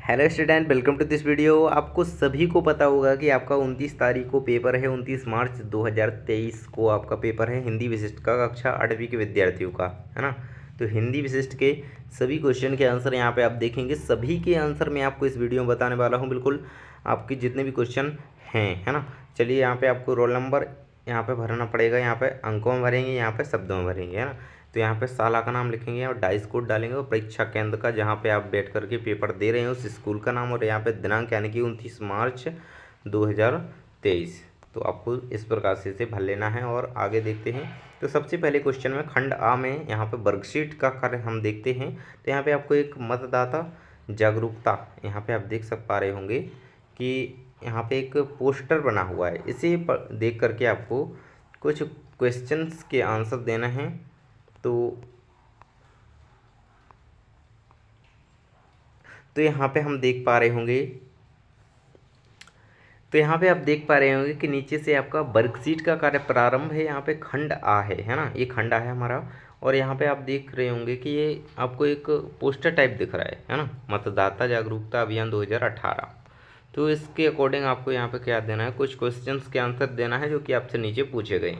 Hello student, welcome to this video. आपको सभी को पता होगा कि आपका 29 तारीख को पेपर है। 29 मार्च 2023 को आपका पेपर है हिंदी विशिष्ट का, कक्षा 8वीं के विद्यार्थियों का, है ना। तो हिंदी विशिष्ट के सभी क्वेश्चन के आंसर यहाँ पे आप देखेंगे। सभी के आंसर मैं आपको इस वीडियो में बताने वाला हूँ, बिल्कुल आपके जितने भी क्वेश्चन हैं, है ना। चलिए, यहाँ पर आपको रोल नंबर यहाँ पर भरना पड़ेगा। यहाँ पर अंकों में भरेंगे, यहाँ पर शब्दों में भरेंगे, है ना। तो यहाँ पे साला का नाम लिखेंगे और डाइस कोड डालेंगे और परीक्षा केंद्र का जहाँ पे आप बैठ करके पेपर दे रहे हैं उस स्कूल का नाम और यहाँ पे दिनांक यानी कि 29 मार्च 2023। तो आपको इस प्रकार से इसे भर लेना है और आगे देखते हैं। तो सबसे पहले क्वेश्चन में खंड आ में यहाँ पे वर्कशीट का कार्य हम देखते हैं। तो यहाँ पे आपको एक मतदाता जागरूकता यहाँ पे आप पा रहे होंगे कि यहाँ पे एक पोस्टर बना हुआ है। इसे देख करके आपको कुछ क्वेश्चंस के आंसर देना है। तो यहाँ पे हम देख पा रहे होंगे, तो यहाँ पे आप देख पा रहे होंगे कि नीचे से आपका वर्कशीट का कार्य प्रारंभ है। यहाँ पे खंड आ है ना, ये खंड आ है हमारा। और यहाँ पे आप देख रहे होंगे कि ये आपको एक पोस्टर टाइप दिख रहा है ना, मतदाता जागरूकता अभियान 2018। तो इसके अकॉर्डिंग आपको यहाँ पे क्या देना है, कुछ क्वेश्चंस के आंसर देना है जो कि आपसे नीचे पूछे गए।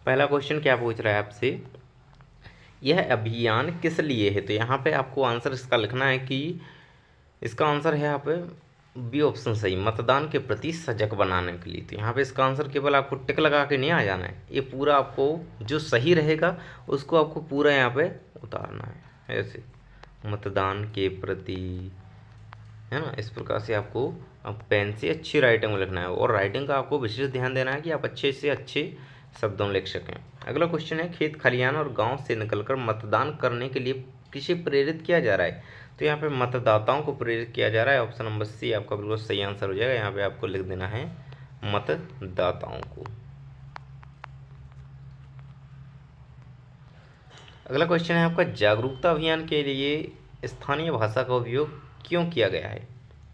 पहला क्वेश्चन क्या पूछ रहा है आपसे, यह अभियान किस लिए है। तो यहाँ पे आपको आंसर इसका लिखना है कि इसका आंसर है यहाँ पे बी ऑप्शन सही, मतदान के प्रति सजग बनाने के लिए। तो यहाँ पे इसका आंसर केवल आपको टिक लगा के नहीं आ जाना है, ये पूरा आपको जो सही रहेगा उसको आपको पूरा यहाँ पे उतारना है ऐसे, मतदान के प्रति, है ना। इस प्रकार से आपको अब पेन से अच्छी राइटिंग में लिखना है और राइटिंग का आपको विशेष ध्यान देना है कि आप अच्छे से अच्छे शब्दों में लिख सकें। अगला क्वेश्चन है, खेत खलिहान और गांव से निकलकर मतदान करने के लिए किसे प्रेरित किया जा रहा है। तो यहाँ पे मतदाताओं को प्रेरित किया जा रहा है। ऑप्शन नंबर सी आपका बिल्कुल सही आंसर हो जाएगा। यहाँ पे आपको लिख देना है मतदाताओं को। अगला क्वेश्चन है आपका, जागरूकता अभियान के लिए स्थानीय भाषा का उपयोग क्यों किया गया है।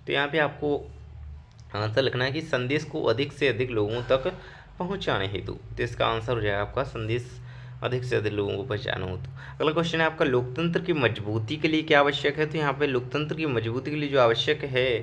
तो यहाँ पे आपको आंसर लिखना है कि संदेश को अधिक से अधिक लोगों तक पहुँचाने हेतु। तो इसका आंसर हो जाएगा आपका संदेश अधिक से अधिक लोगों को पहुँचाना हो। तो अगला क्वेश्चन है आपका, लोकतंत्र की मजबूती के लिए क्या आवश्यक है। तो यहाँ पे लोकतंत्र की मजबूती के लिए जो आवश्यक है,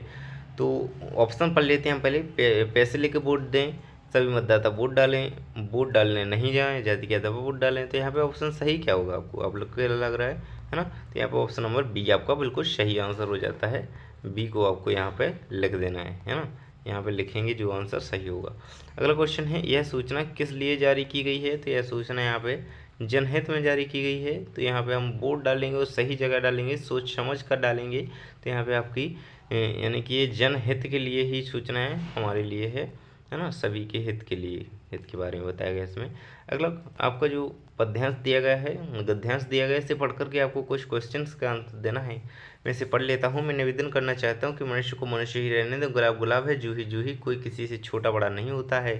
तो ऑप्शन पढ़ लेते हैं हम पहले। पैसे लेके वोट दें, सभी मतदाता वोट डालें, वोट डालने नहीं जाएं, ज़्यादा ज़्यादा वोट डालें। तो यहाँ पे ऑप्शन सही क्या होगा आपको, आप लोग को लग रहा है ना। तो यहाँ पे ऑप्शन नंबर बी आपका बिल्कुल सही आंसर हो जाता है। बी को आपको यहाँ पे लिख देना है ना। यहाँ पे लिखेंगे जो आंसर सही होगा। अगला क्वेश्चन है, यह सूचना किस लिए जारी की गई है। तो यह सूचना यहाँ पे जनहित में जारी की गई है। तो यहाँ पे हम वोट डालेंगे और सही जगह डालेंगे, सोच समझ कर डालेंगे। तो यहाँ पे आपकी यानी कि ये जनहित के लिए ही सूचना है, हमारे लिए है ना, सभी के हित के लिए, हित के बारे में बताया गया इसमें। अगला आपका जो पद्यांश दिया गया है, गद्यांश दिया गया है, इसे पढ़ करके आपको कुछ क्वेश्चंस का आंसर देना है। मैं इसे पढ़ लेता हूँ। मैं निवेदन करना चाहता हूँ कि मनुष्य को मनुष्य ही रहने दो, गुलाब गुलाब है, जूही जूही, कोई किसी से छोटा बड़ा नहीं होता है।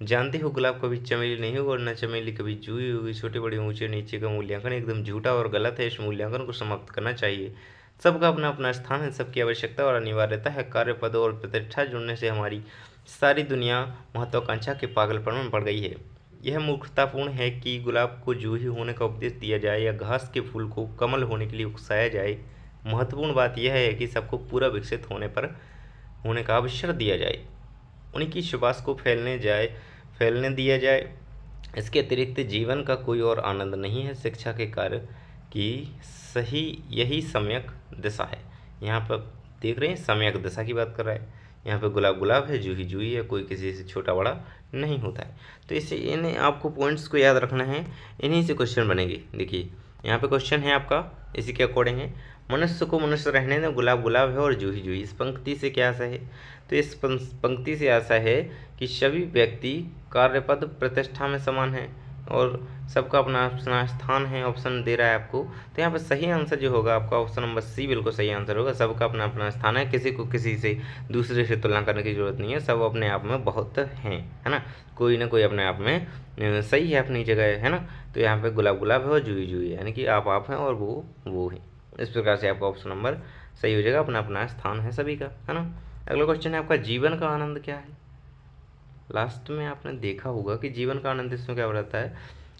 जानते हो गुलाब कभी चमेली नहीं होगा और न चमेली कभी जूही होगी। छोटे बड़े ऊंचे नीचे का मूल्यांकन एकदम झूठा और गलत है। इस मूल्यांकन को समाप्त करना चाहिए। सबका अपना अपना स्थान है, सबकी आवश्यकता और अनिवार्यता है। कार्य पद और प्रतिष्ठा जुड़ने से हमारी सारी दुनिया महत्वाकांक्षा के पागलपन में पड़ गई है। यह मूर्खतापूर्ण है कि गुलाब को जूही होने का उपदेश दिया जाए या घास के फूल को कमल होने के लिए उकसाया जाए। महत्वपूर्ण बात यह है कि सबको पूरा विकसित होने का अवसर दिया जाए, उनकी सुबास को फैलने दिया जाए। इसके अतिरिक्त जीवन का कोई और आनंद नहीं है। शिक्षा के कार्य की सही यही सम्यक दिशा है। यहाँ पर देख रहे हैं, सम्यक दिशा की बात कर रहा है। यहाँ पे गुलाब गुलाब है, जूही जूही है, कोई किसी से छोटा बड़ा नहीं होता है। तो इसे इन्हें आपको पॉइंट्स को याद रखना है, इन्हीं से क्वेश्चन बनेंगे। देखिए यहाँ पे क्वेश्चन है आपका इसी के अकॉर्डिंग है, मनुष्य को मनुष्य रहने दें, गुलाब गुलाब है और जूही जूही। इस पंक्ति से क्या आशा है। तो इस पंक्ति से आशा है कि सभी व्यक्ति कार्यपद प्रतिष्ठा में समान है और सबका अपना अपना स्थान है। ऑप्शन दे रहा है आपको। तो यहाँ पर सही आंसर जो होगा आपका ऑप्शन नंबर सी बिल्कुल सही आंसर होगा। सबका अपना अपना स्थान है, किसी को किसी से दूसरे से तुलना करने की जरूरत नहीं है। सब अपने आप में बहुत हैं, है ना। कोई ना कोई अपने आप में सही है अपनी जगह, है ना। तो यहाँ पे गुलाब गुलाब है और जूही जूही है, यानी कि आप हैं और वो है। इस प्रकार से आपका ऑप्शन नंबर सही हो जाएगा। अपना अपना स्थान है सभी का, है ना। अगला क्वेश्चन है आपका, जीवन का आनंद क्या है। लास्ट में आपने देखा होगा कि जीवन का आनंद इसमें क्या रहता है,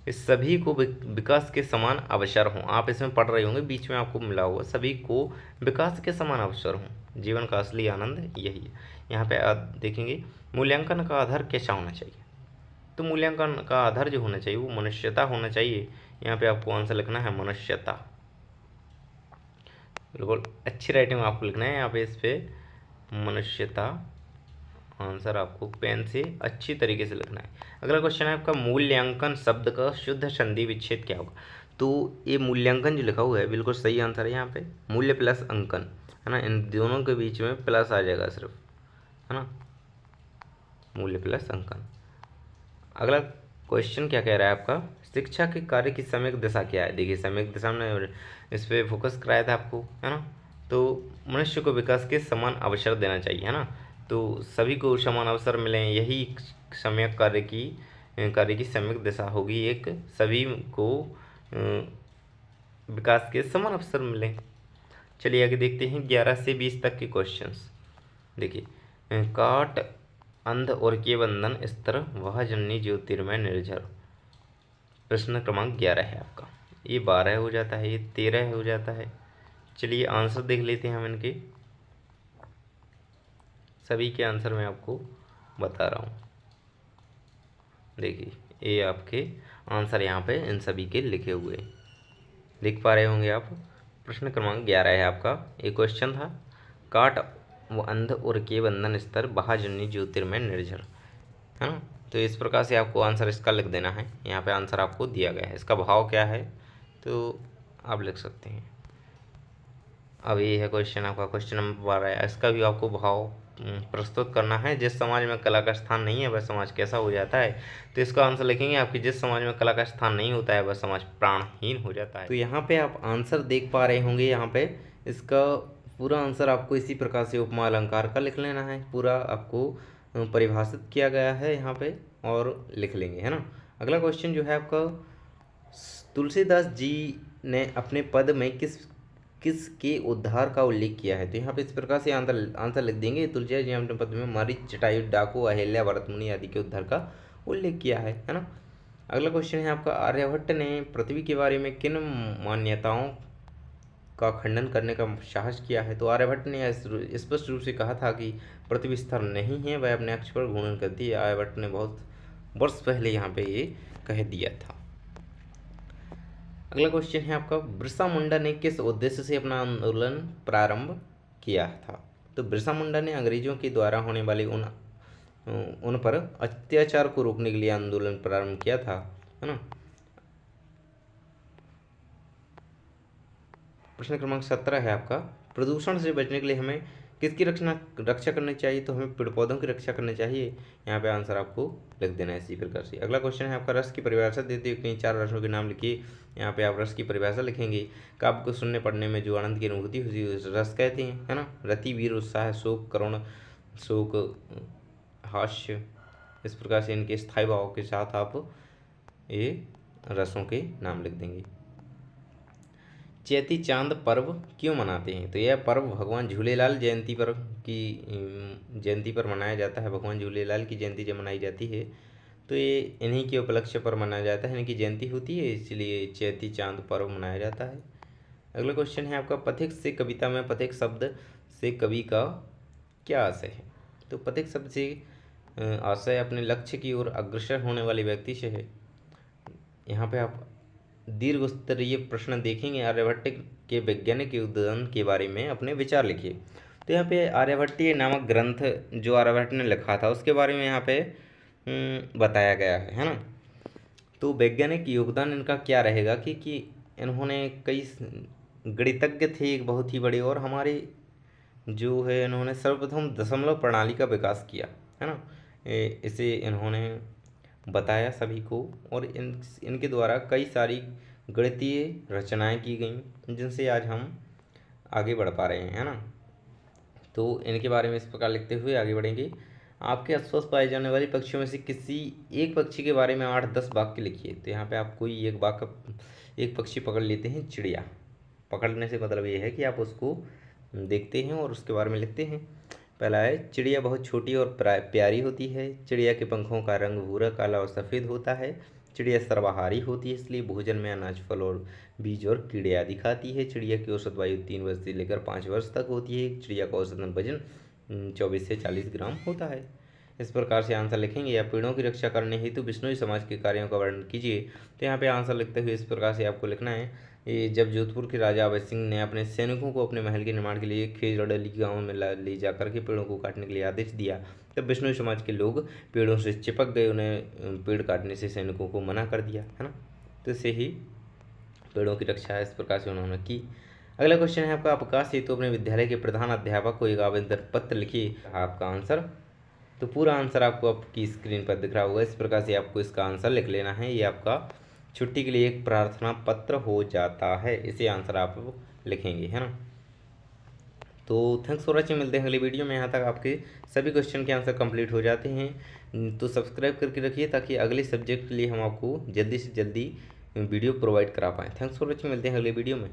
इस सभी को विकास के समान अवसर हों। आप इसमें पढ़ रहे होंगे, बीच में आपको मिला हुआ, सभी को विकास के समान अवसर हों, जीवन का असली आनंद यही है। यहाँ पे देखेंगे मूल्यांकन का आधार कैसा होना चाहिए। तो मूल्यांकन का आधार जो होना चाहिए वो मनुष्यता होना चाहिए। यहाँ पे आपको आंसर लिखना है मनुष्यता। बिल्कुल अच्छी राइटिंग आपको लिखना है यहाँ पे, इस पे मनुष्यता आंसर आपको पेन से अच्छी तरीके से लिखना है। अगला क्वेश्चन है आपका, मूल्यांकन शब्द का शुद्ध संधि विच्छेद क्या होगा। तो ये मूल्यांकन जो लिखा हुआ है बिल्कुल सही आंसर है यहाँ पे, मूल्य प्लस अंकन, है ना, इन दोनों के बीच में प्लस आ जाएगा सिर्फ, है ना, मूल्य प्लस अंकन। अगला क्वेश्चन क्या कह रहा है आपका, शिक्षा के कार्य की सम्यक दिशा क्या है। देखिए सम्यक दिशा में इस पर फोकस कराया था आपको, है ना। तो मनुष्य को विकास के समान अवसर देना चाहिए, है ना, तो सभी को समान अवसर मिलें, यही सम्यक कार्य की सम्यक दिशा होगी, एक सभी को विकास के समान अवसर मिलें। चलिए आगे देखते हैं 11 से 20 तक के क्वेश्चंस। देखिए काट अंध और के बंधन स्तर वह जननी ज्योतिर्मय निर्झर। प्रश्न क्रमांक 11 है आपका, ये 12 हो जाता है, ये 13 हो जाता है। चलिए आंसर देख लेते हैं हम इनके, सभी के आंसर मैं आपको बता रहा हूँ। देखिए ये आपके आंसर यहाँ पे इन सभी के लिखे हुए देख पा रहे होंगे आप। प्रश्न क्रमांक 11 है आपका, एक क्वेश्चन था, काट वो अंध और के बंधन स्तर महाजनी ज्योतिर्मय निर्झर, है ना। तो इस प्रकार से आपको आंसर इसका लिख देना है। यहाँ पे आंसर आपको दिया गया है, इसका भाव क्या है तो आप लिख सकते हैं। अब ये है क्वेश्चन आपका, क्वेश्चन नंबर 12 है, इसका भी आपको भाव प्रस्तुत करना है। जिस समाज में कला का स्थान नहीं है वह समाज कैसा हो जाता है। तो इसका आंसर लिखेंगे आपकी, जिस समाज में कला का स्थान नहीं होता है वह समाज प्राणहीन हो जाता है। तो यहाँ पे आप आंसर देख पा रहे होंगे, यहाँ पे इसका पूरा आंसर आपको इसी प्रकार से उपमा अलंकार का लिख लेना है, पूरा आपको परिभाषित किया गया है यहाँ पे, और लिख लेंगे, है ना। अगला क्वेश्चन जो है आपका, तुलसीदास जी ने अपने पद में किस के उद्धार का उल्लेख किया है। तो यहाँ पे इस प्रकार से आंसर लिख देंगे, तुलसीदास जी ने अपने पद में मरीच, जटायु, डाकू, अहिल्या, भरत मुनि आदि के उद्धार का उल्लेख किया है ना। अगला क्वेश्चन है आपका, आर्यभट्ट ने पृथ्वी के बारे में किन मान्यताओं का खंडन करने का साहस किया है। तो आर्यभट्ट ने स्पष्ट रूप से कहा था कि पृथ्वी स्थिर नहीं है, वह अपने अक्ष पर घूर्णन करती है। आर्यभट्ट ने बहुत वर्ष पहले यहाँ पे ये कह दिया था। अगला क्वेश्चन है आपका, बिरसा मुंडा ने किस उद्देश्य से अपना आंदोलन प्रारंभ किया था। तो बिरसा मुंडा ने अंग्रेजों के द्वारा होने वाले उन पर अत्याचार को रोकने के लिए आंदोलन प्रारंभ किया था, है ना। प्रश्न क्रमांक 17 है आपका, प्रदूषण से बचने के लिए हमें किसकी रक्षा करनी चाहिए। तो हमें पेड़ पौधों की रक्षा करनी चाहिए। यहाँ पे आंसर आपको लिख देना है इसी प्रकार से। अगला क्वेश्चन है आपका, रस की परिभाषा देते हुए कहीं 4 रसों के नाम लिखिए। यहाँ पे आप रस की परिभाषा लिखेंगे, काव्य को सुनने पढ़ने में जो आनंद की अनुभूति होती है उसे रस कहते हैं, है ना। रति, वीर, उत्साह, शोक, करुण, शोक, हास्य, इस प्रकार से इनके स्थायी भाव के साथ आप ये रसों के नाम लिख देंगे। चैती चांद पर्व क्यों मनाते हैं। तो यह पर्व भगवान झूलेलाल जयंती पर मनाया जाता है। भगवान झूलेलाल की जयंती जब मनाई जाती है तो ये इन्हीं के उपलक्ष्य पर मनाया जाता है, इनकी जयंती होती है, इसलिए चैती चांद पर्व मनाया जाता है। अगला क्वेश्चन है आपका, पथिक से कविता में पथिक शब्द से कवि का क्या आशय है। तो पथिक शब्द से आशय अपने लक्ष्य की ओर अग्रसर होने वाले व्यक्ति से है। यहाँ पे आप दीर्घ स्तरीय प्रश्न देखेंगे, आर्यभट्ट के वैज्ञानिक योगदान के बारे में अपने विचार लिखिए। तो यहाँ पे आर्यभट्टीय नामक ग्रंथ जो आर्यभट्ट ने लिखा था उसके बारे में यहाँ पे बताया गया है ना। तो वैज्ञानिक योगदान इनका क्या रहेगा कि इन्होंने कई गणितज्ञ थे एक बहुत ही बड़े, और हमारे जो है इन्होंने सर्वप्रथम दशमलव प्रणाली का विकास किया, है ना। इसे इन्होंने बताया सभी को, और इनके द्वारा कई सारी गणितीय रचनाएं की गई जिनसे आज हम आगे बढ़ पा रहे हैं, है ना। तो इनके बारे में इस प्रकार लिखते हुए आगे बढ़ेंगे। आपके आसपास पाए जाने वाले पक्षियों में से किसी एक पक्षी के बारे में 8-10 वाक्य लिखिए। तो यहाँ पे आप कोई एक पक्षी पकड़ लेते हैं, चिड़िया। पकड़ने से मतलब ये है कि आप उसको देखते हैं और उसके बारे में लिखते हैं। पहला है, चिड़िया बहुत छोटी और प्यारी होती है। चिड़िया के पंखों का रंग भूरा, काला और सफ़ेद होता है। चिड़िया सर्वाहारी होती है, इसलिए भोजन में अनाज, फल और बीज और कीड़े आदि खाती है। चिड़िया की औसत आयु 3 वर्ष से लेकर 5 वर्ष तक होती है। चिड़िया का औसतन वजन 24 से 40 ग्राम होता है। इस प्रकार से आंसर लिखेंगे। या पेड़ों की रक्षा करने हेतु बिश्नोई समाज के कार्यों का वर्णन कीजिए। तो यहाँ पे आंसर लिखते हुए इस प्रकार से आपको लिखना है। ये जब जोधपुर के राजा अवध सिंह ने अपने सैनिकों को अपने महल के निर्माण के लिए खेजड़ली गांव में ले जाकर के पेड़ों को काटने के लिए आदेश दिया, तब बिश्नोई समाज के लोग पेड़ों से चिपक गए, उन्हें पेड़ काटने से सैनिकों को मना कर दिया, है ना। तो इससे ही पेड़ों की रक्षा इस प्रकार से उन्होंने की। अगला क्वेश्चन है आपका, अवकाश हेतु अपने विद्यालय के प्रधान अध्यापक को एक आवेदन पत्र लिखिए। आपका आंसर, तो पूरा आंसर आपको आपकी स्क्रीन पर दिख रहा होगा। इस प्रकार से आपको इसका आंसर लिख लेना है। ये आपका छुट्टी के लिए एक प्रार्थना पत्र हो जाता है, इसे आंसर आप लिखेंगे, है ना। तो थैंक्स फॉर वॉचिंग, मिलते हैं अगली वीडियो में। यहाँ तक आपके सभी क्वेश्चन के आंसर कंप्लीट हो जाते हैं। तो सब्सक्राइब करके रखिए ताकि अगले सब्जेक्ट के लिए हम आपको जल्दी से जल्दी वीडियो प्रोवाइड करा पाएँ। थैंक्स फॉर वॉचिंग, मिलते हैं अगले वीडियो में।